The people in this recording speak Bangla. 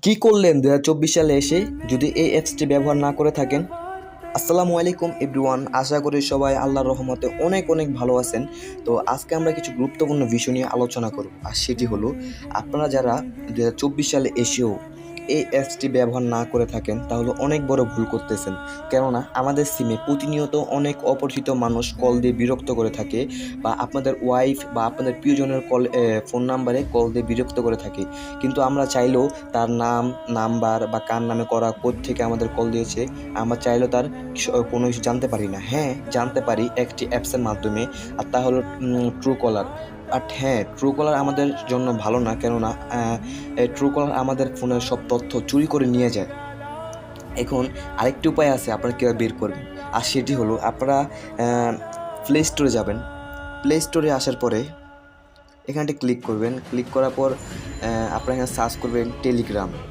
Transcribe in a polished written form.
কি করলেন 2024 সালে এসে যদি এই অ্যাপসটি ব্যবহার না করে থাকেন? আসসালামু আলাইকুম এভরিওয়ান, আশা করি সবাই আল্লাহর রহমতে অনেক অনেক ভালো আছেন। তো আজকে আমরা কিছু গুরুত্বপূর্ণ বিষয় নিয়ে আলোচনা করব, আর সেটি হলো আপনারা যারা 2024 সালে এসেও এই অ্যাপসটি ব্যবহার না করে থাকেন তাহলে অনেক বড় ভুল করতেছেন। কেননা আমাদের সিমে প্রতিনিয়ত অনেক অপরিচিত মানুষ কল দিয়ে বিরক্ত করে থাকে, বা আপনাদের ওয়াইফ বা আপনাদের প্রিয়জনের ফোন নাম্বারে কল দিয়ে বিরক্ত করে থাকে। কিন্তু আমরা চাইলেও তার নাম, নাম্বার বা কার নামে করা, কোত্থেকে আমাদের কল দিয়েছে, আমরা চাইলেও তার কোনো কিছু জানতে পারি না। হ্যাঁ, জানতে পারি একটি অ্যাপসের মাধ্যমে, আর তা হলো ট্রুকলার। বাট হ্যাঁ, ট্রুকলার আমাদের জন্য ভালো না, কেননা ট্রুকলার আমাদের ফোনের সব তথ্য চুরি করে নিয়ে যায়। এখন আরেকটি উপায় আছে আপনারা কীভাবে বের করবেন, আর সেটি হলো আপনারা প্লে স্টোরে যাবেন। প্লে স্টোরে আসার পরে এখানটি ক্লিক করবেন। ক্লিক করার পর আপনারা এখানে সার্চ করবেন টেলিগ্রাম।